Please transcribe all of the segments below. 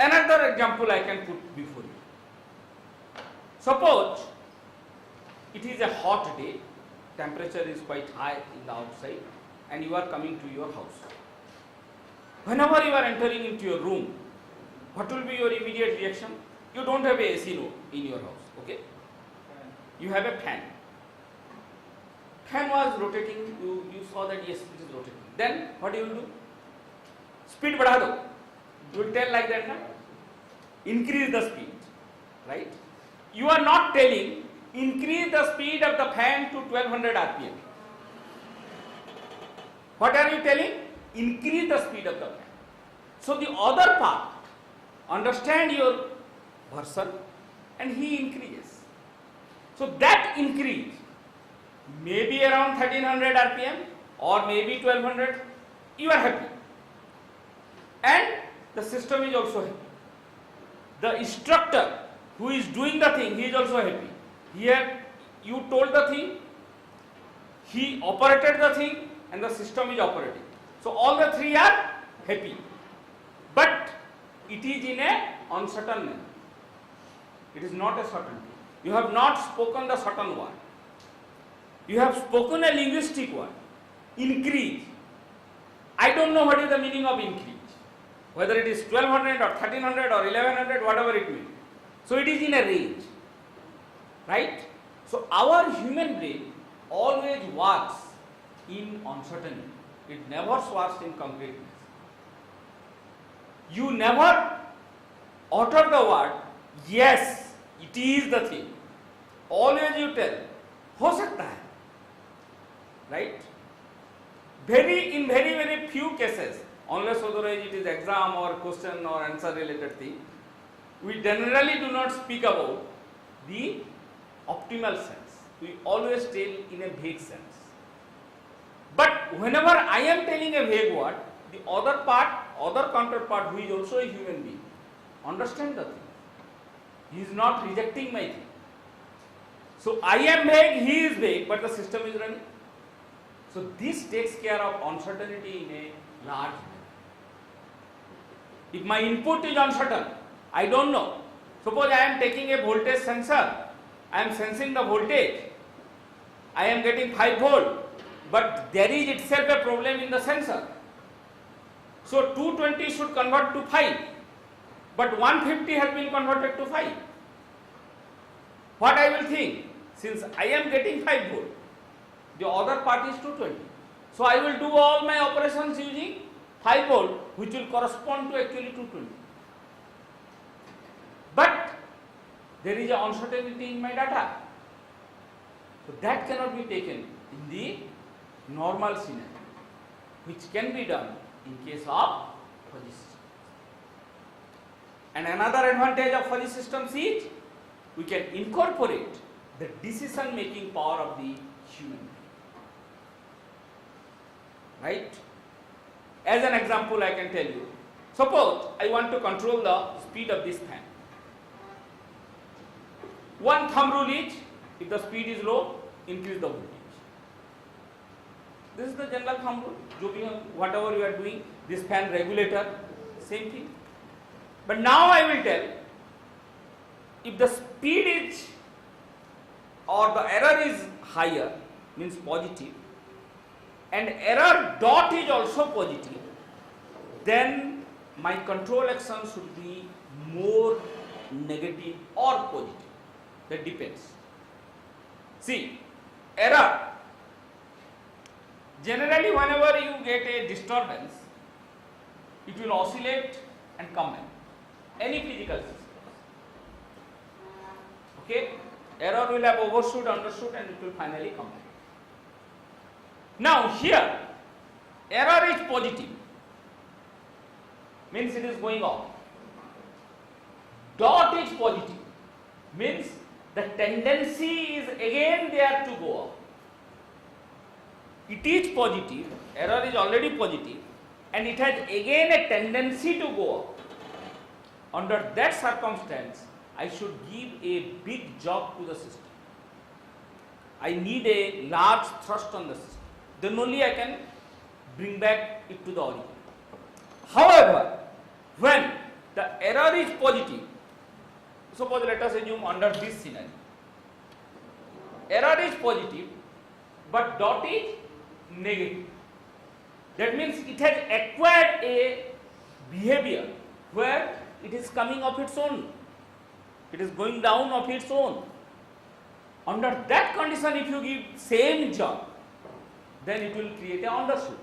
Another example I can put before you. Suppose it is a hot day, temperature is quite high in the outside, and you are coming to your house. Whenever you are entering into your room, what will be your immediate reaction? You don't have a AC in your house, okay? You have a fan. Fan was rotating, you saw that yes, it is rotating. Then what you will do? Speed बढ़ा दो. You will tell like that, na? Increase the speed, right? You are not telling increase the speed of the fan to 1200 RPM. What are you telling? Increase the speed of the fan. So the other part understand your person and he increases. So that increase may be around 1300 RPM or maybe 1200. You are happy. And the system is also happy. The instructor who is doing the thing, he is also happy. Here you told the thing, he operated the thing, and the system is operating. So all the three are happy. But it is in a uncertain manner. It is not a certainty. You have not spoken the certain word. You have spoken a linguistic word. Increase. I don't know what is the meaning of increase. Whether it is 1200 or 1300 or 1100, whatever it means. So it is in a range. Right? So our human brain always works in uncertainty. It never works in concreteness. You never utter the word, yes, it is the thing. Always you tell, हो सकता है. Right? In very few cases, unless otherwise it is exam or question or answer related thing, we generally do not speak about the optimal sense. We always tell in a vague sense. But whenever I am telling a vague word, the other counterpart who is also a human being, understand the thing. He is not rejecting my thing. So I am vague, he is vague, but the system is running. So this takes care of uncertainty in a large manner. If my input is uncertain, I don't know. Suppose I am taking a voltage sensor, I am sensing the voltage, I am getting 5 volt, but there is itself a problem in the sensor. So 220 should convert to 5, but 150 has been converted to 5. What I will think? Since I am getting 5 volt, the other part is 220. So I will do all my operations using 5 volt, which will correspond to actually 220. But there is an uncertainty in my data. So that cannot be taken in the normal scenario, which can be done in case of fuzzy systems. And another advantage of fuzzy systems is we can incorporate the decision making power of the human being. Right? As an example, I can tell you, suppose I want to control the speed of this fan. One thumb rule is, if the speed is low, increase the voltage. This is the general thumb rule. Whatever you are doing, this fan regulator, same thing. But now I will tell, if the speed is or the error is higher, means positive, and error dot is also positive, then my control action should be more negative or positive. That depends. See, error. Generally, whenever you get a disturbance, it will oscillate and come back. Any physical system. Okay? Error will have overshoot, undershoot, and it will finally come back. Now here, error is positive, means it is going off. Dot is positive, means the tendency is again there to go up. It is positive, error is already positive, and it has again a tendency to go up. Under that circumstance, I should give a big job to the system. I need a large thrust on the system. Then only I can bring back it to the origin. However, when the error is positive, suppose let us assume under this scenario, error is positive but dot is negative. That means it has acquired a behavior where it is coming of its own, it is going down of its own. Under that condition, if you give same jump, then it will create a undershoot.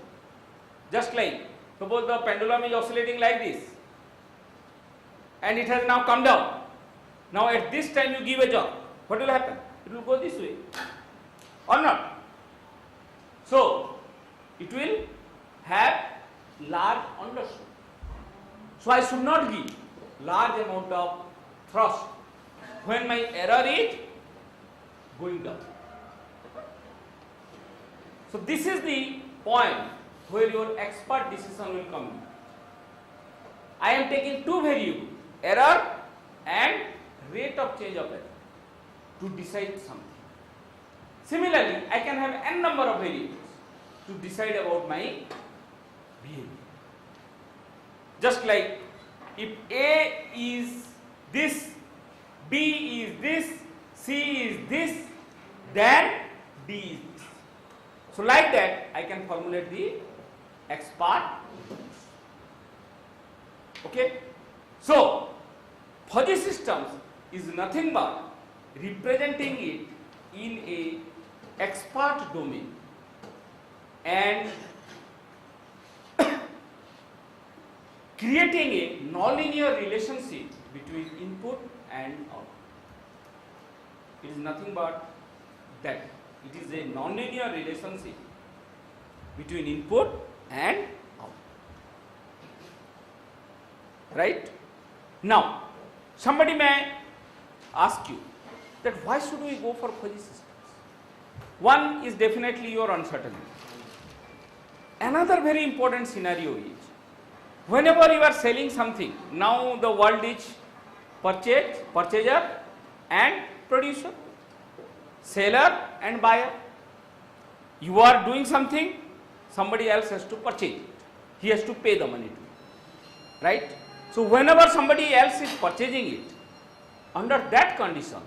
Just like suppose the pendulum is oscillating like this and it has now come down. Now at this time you give a jump, what will happen? It will go this way or not. So it will have large undershoot. So I should not give large amount of thrust when my error is going down. So this is the point where your expert decision will come in. I am taking two variables, error and rate of change of error, to decide something. Similarly, I can have n number of variables to decide about my behavior. Just like if A is this, B is this, C is this, then D is this. So like that I can formulate the expert. Okay. So fuzzy systems is nothing but representing it in a expert domain and creating a nonlinear relationship between input and output. It is nothing but that. It is a nonlinear relationship between input and output. Right? Now, somebody may ask you that why should we go for fuzzy systems? One is definitely your uncertainty. Another very important scenario is whenever you are selling something, now the world is purchaser and producer, seller and buyer. You are doing something, somebody else has to purchase it. He has to pay the money to you. Right? So whenever somebody else is purchasing it, under that condition,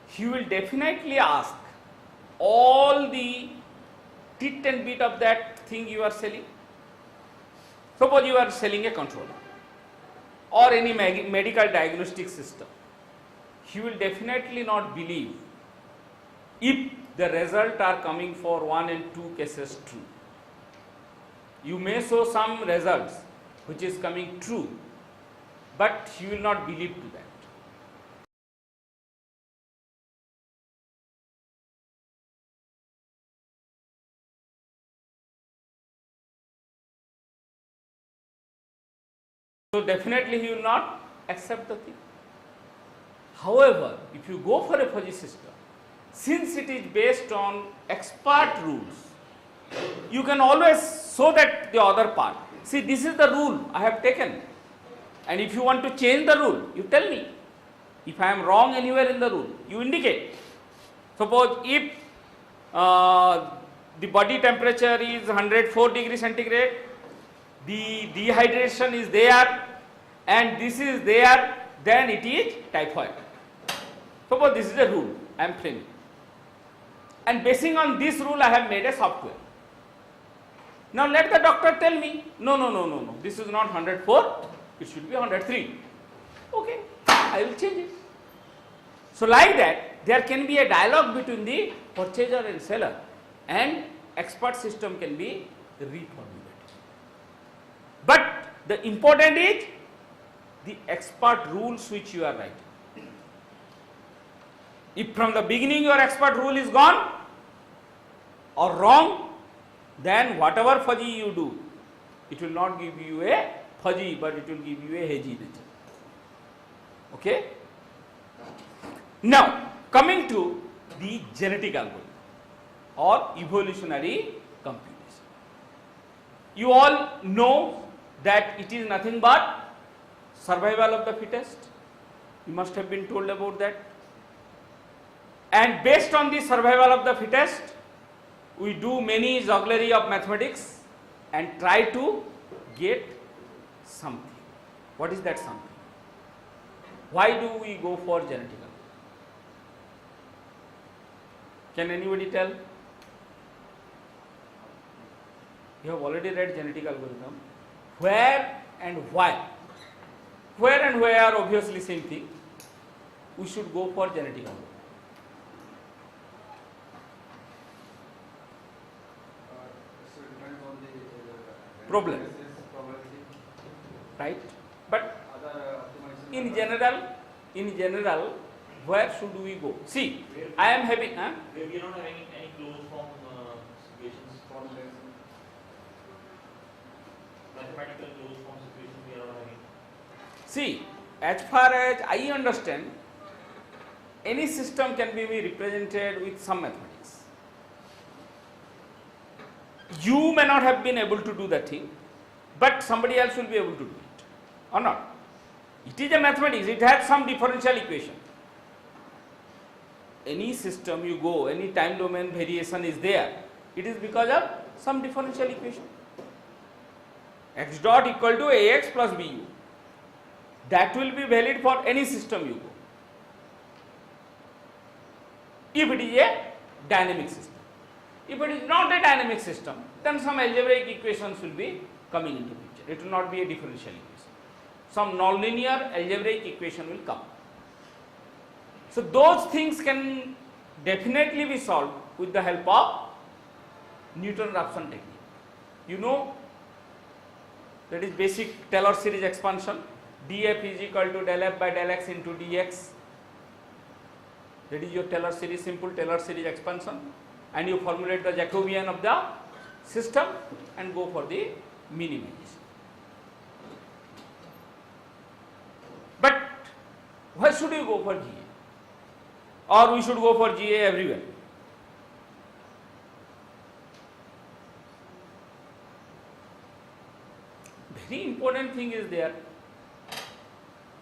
he will definitely ask all the tit and bit of that thing you are selling. Suppose you are selling a controller or any medical diagnostic system. He will definitely not believe if the results are coming for 1 and 2 cases true. You may show some results which is coming true, but he will not believe to that. So definitely he will not accept the thing. However, if you go for a fuzzy system, since it is based on expert rules, you can always show that the other part. See, this is the rule I have taken, and if you want to change the rule, you tell me. If I am wrong anywhere in the rule, you indicate. Suppose if the body temperature is 104 degrees centigrade, the dehydration is there and this is there, then it is typhoid. Suppose this is a rule I am framing, and basing on this rule I have made a software. Now let the doctor tell me, no, this is not 104, it should be 103. Okay, I will change it. So like that, there can be a dialogue between the purchaser and seller, and expert system can be reformulated. But the important is the expert rules which you are writing. If from the beginning your expert rule is gone or wrong, then whatever fuzzy you do, it will not give you a fuzzy, but it will give you a hazy result. Okay? Now, coming to the genetic algorithm or evolutionary computation. You all know that it is nothing but survival of the fittest. You must have been told about that. And based on the survival of the fittest, we do many jugglery of mathematics and try to get something. What is that something? Why do we go for genetical? Can anybody tell? You have already read genetic algorithm. Where and why? Where and why are obviously same thing. We should go for genetic algorithm. So it depends on the Problem. probability. Right? But Other optimization. in general, where should we go? See, I am having, Where we are not having any closed form situations, Formulation. mathematical closed form situations we are not having. see, as far as I understand, any system can be represented with some mathematics. You may not have been able to do that thing, but somebody else will be able to do it, or not. It is a mathematics, it has some differential equation. Any system you go, any time domain variation is there, it is because of some differential equation. X dot equal to ax plus bu. That will be valid for any system you go, if it is a dynamic system. If it is not a dynamic system, then some algebraic equations will be coming into picture. It will not be a differential equation. Some nonlinear algebraic equation will come. So those things can definitely be solved with the help of Newton-Raphson technique. You know, that is basic Taylor series expansion. df is equal to del f by del x into dx. That is your Taylor series, simple Taylor series expansion, and you formulate the Jacobian of the system and go for the minimization. But why should you go for GA? Or we should go for GA everywhere? Very important thing is there.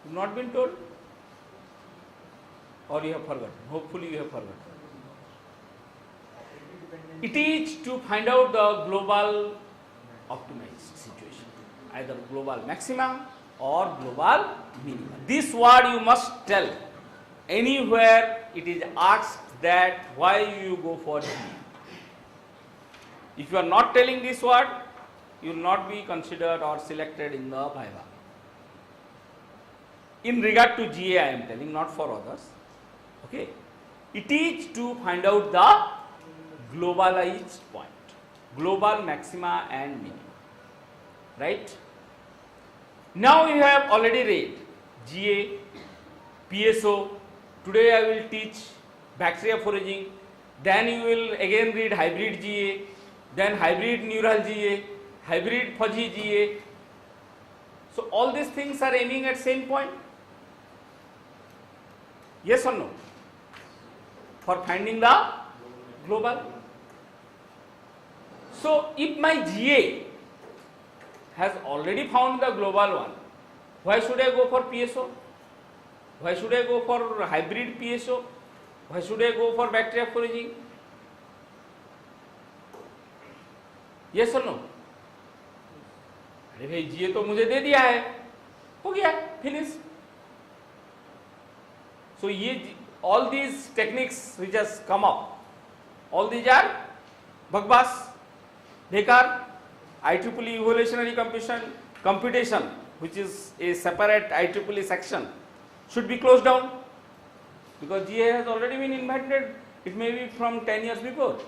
You have not been told? Or you have forgotten? Hopefully you have forgotten. It is to find out the global optimized situation, either global maxima or global minima. This word you must tell. Anywhere it is asked that why you go for GA. If you are not telling this word, you will not be considered or selected in the Viva. In regard to GA I am telling, not for others. Okay. It is to find out the globalized point, global maxima and minima. Right? Now you have already read GA, PSO. Today I will teach bacteria foraging. Then you will again read hybrid GA, then hybrid neural GA, hybrid fuzzy GA. So all these things are aiming at same point. Yes or no? For finding the global. So if my GA has already found the global one, why should I go for PSO? Why should I go for hybrid PSO? Why should I go for bacteria foraging? Yes or no? अरे भाई GA तो मुझे दे दिया है, हो गया, finish. So all these techniques which has come up, all these are bakbas, bekar. IEEE evolutionary computation, which is a separate IEEE section, should be closed down, because GA has already been invented. It may be from 10 years before.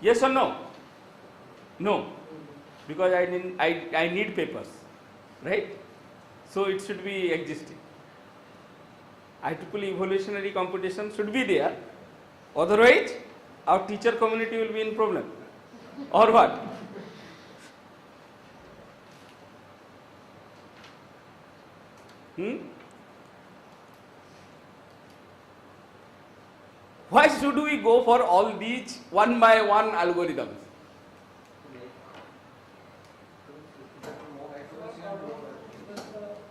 Yes or no? No, because I need papers, right? So it should be existing. IEEE evolutionary computation should be there. Otherwise, our teacher community will be in problem. Or what? Why should we go for all these one by one algorithms?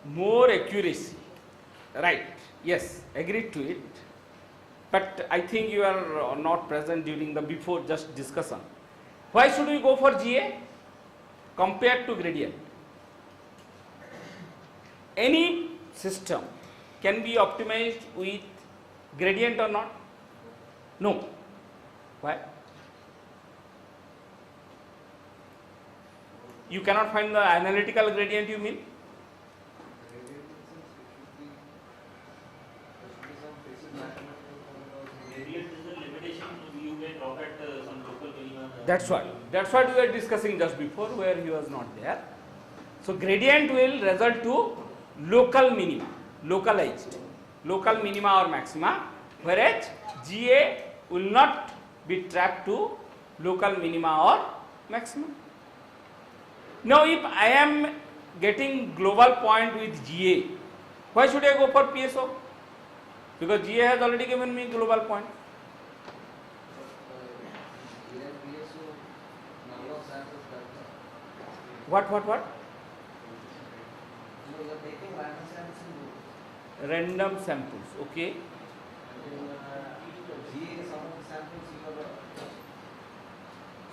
More accuracy. Right. Yes, agreed to it. But I think you are not present during the before just discussion. Why should we go for GA compared to gradient? any system can be optimized with gradient or not? No. Why? You cannot find the analytical gradient, you mean? Gradient is the limitation you may drop at some local minimum. That's what we were discussing just before, where he was not there. So gradient will result to local minima, local minima or maxima, whereas GA will not be trapped to local minima or maxima. Now if I am getting global point with GA, why should I go for PSO? Because GA has already given me global point. What? Random samples, okay.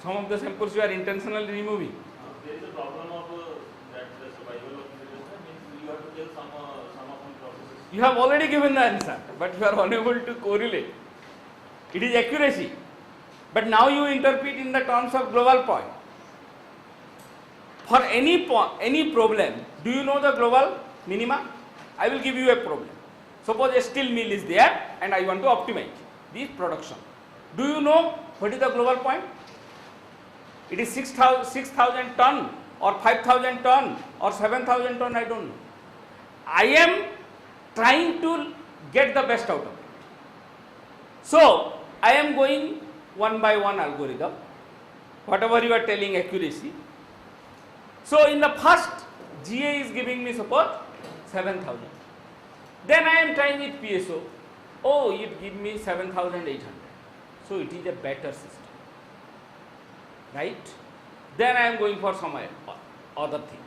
Some of the samples you are intentionally removing. There is a problem of that the survival of the system means you have to tell some of the processes. You have already given the answer, but you are unable to correlate. It is accuracy, but now you interpret in the terms of global point. For any problem, do you know the global minima? I will give you a problem. Suppose a steel mill is there and I want to optimize this production. Do you know what is the global point? It is 6,000 ton or 5,000 ton or 7,000 ton, I don't know. I am trying to get the best out of it. So I am going one by one algorithm, whatever you are telling accuracy. So in the first, GA is giving me suppose 7,000. Then I am trying with PSO. Oh, it give me 7,800. So it is a better system, right? Then I am going for some other thing.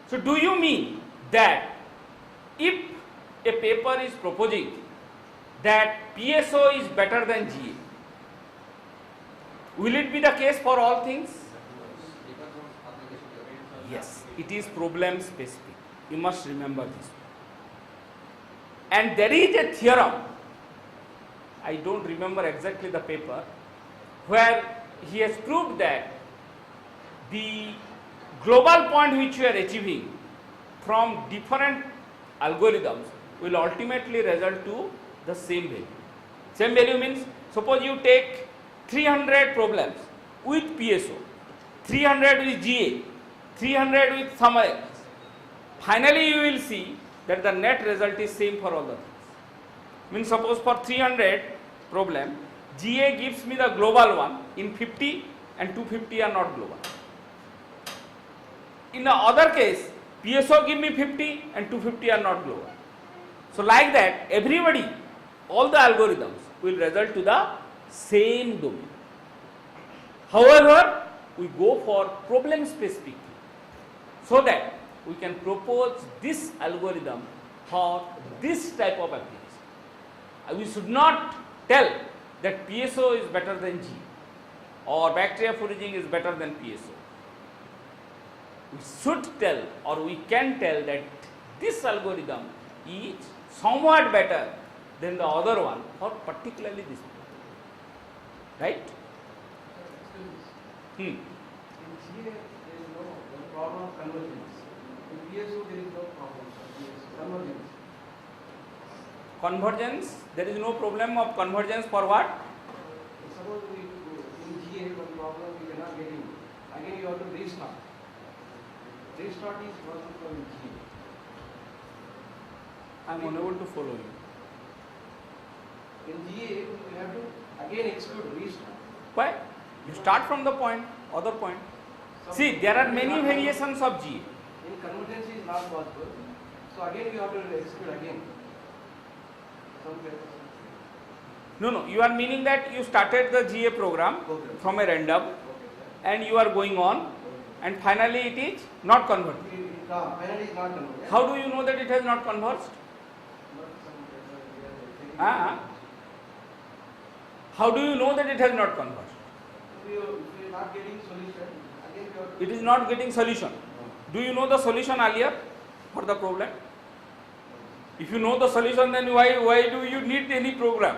So do you mean that if a paper is proposing that PSO is better than GA, will it be the case for all things? Yes, it is problem specific. You must remember this. And there is a theorem, I don't remember exactly the paper, where he has proved that the global point which you are achieving from different algorithms will ultimately result to the same value. Same value means, suppose you take 300 problems with PSO, 300 with GA, 300 with some else. Finally you will see that the net result is same for all the things. Means suppose for 300 problem, GA gives me the global one in 50 and 250 are not global. In the other case, PSO give me 50 and 250 are not global. So like that, everybody, all the algorithms will result to the same domain. However, we go for problem specific so that we can propose this algorithm for this type of application. We should not tell that PSO is better than G or bacteria foraging is better than PSO. We should tell or we can tell that this algorithm is somewhat better than the other one for particularly this problem. Right? In GA, there is no problem of convergence. In PSO, there is no problem of convergence. Convergence, there is no problem of convergence for what? Suppose in GA, one problem we cannot get in. Again, you have to restart. Restart is possible for GA. I am unable to follow you. In GA, you have to again exclude restart. Why? You start from the point, other point. See, there are many variations of GA. In convergence is not possible. So again, you have to exclude again. Some papers. No, you are meaning that you started the GA program from a random and you are going on and finally it is not converted. Finally, is not converged. How do you know that it has not converged? How do you know that it has not converged? If you are not getting solution, again you have to. It is not getting solution. Do you know the solution earlier? for the problem. If you know the solution, then why do you need any program?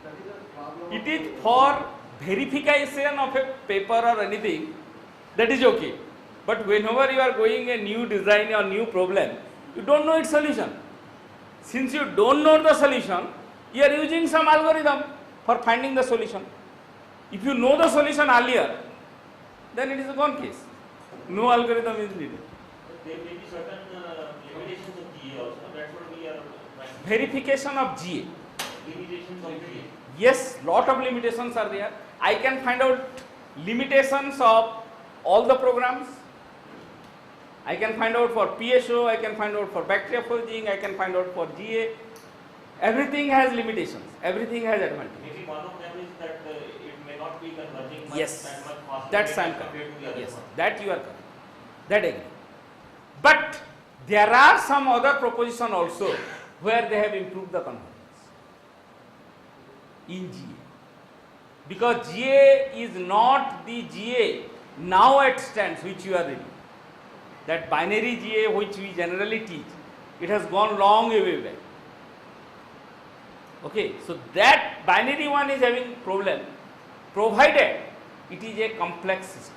That is a problem. It is for verification of a paper or anything, that is okay. But whenever you are going a new design or new problem, you don't know its solution. Since you don't know the solution, you are using some algorithm for finding the solution. If you know the solution earlier, then it is a gone case. No algorithm is needed. There may be certain limitations of GA also. That's what we are trying to. Verification of GA. Limitations of GA. Yes, lot of limitations are there. I can find out limitations of all the programs. I can find out for PSO, I can find out for bacteriophaging, I can find out for GA. Everything has limitations. Everything has advantages. Maybe one of them is that it may not be converging much, Yes, that much faster that's than I'm correct. compared to the other Yes, one. that you are correct. That I agree. But there are some other proposition also where they have improved the convergence in GA. Because GA is not the GA now at stands which you are reading. That binary GA which we generally teach, it has gone long way back. Okay, so that binary one is having problem provided it is a complex system.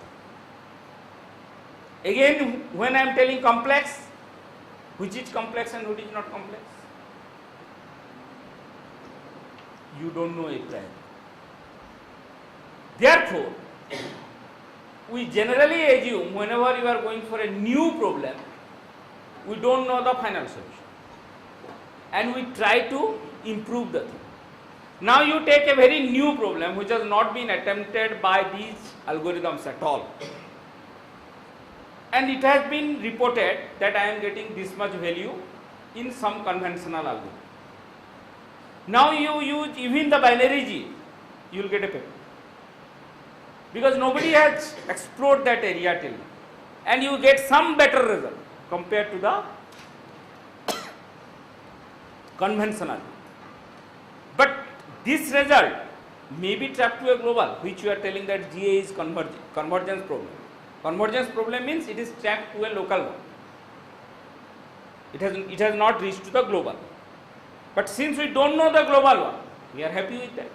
Again, when I am telling complex, which is complex and which is not complex? You don't know a priori. Therefore, we generally assume whenever you are going for a new problem, we don't know the final solution and we try to improve the thing. Now you take a very new problem which has not been attempted by these algorithms at all, and it has been reported that I am getting this much value in some conventional algorithm. Now you use even the binary G, you will get a paper. Because nobody has explored that area till now, and you get some better result compared to the conventional. But this result may be trapped to a global, which you are telling that GA is convergence problem. Convergence problem means it is trapped to a local one. It has not reached to the global. But since we don't know the global one, we are happy with that.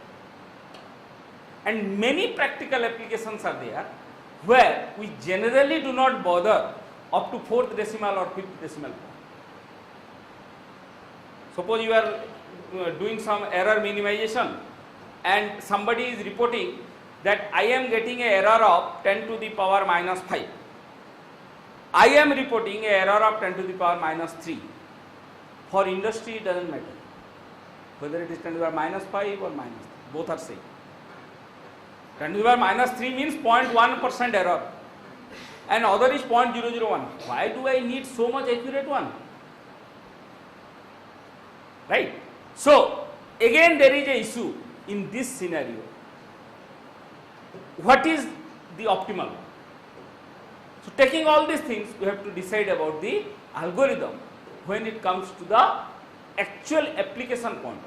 And many practical applications are there where we generally do not bother up to 4th decimal or 5th decimal point. Suppose you are doing some error minimization and somebody is reporting that I am getting an error of 10 to the power minus 5. I am reporting an error of 10 to the power minus 3. For industry it does not matter whether it is 10 to the power minus 5 or minus 3, both are same. 10 to the power minus 3 means 0.1% error and other is 0.001. Why do I need so much accurate one? Right? So, again there is a issue in this scenario. What is the optimal one? So, taking all these things, we have to decide about the algorithm when it comes to the actual application point.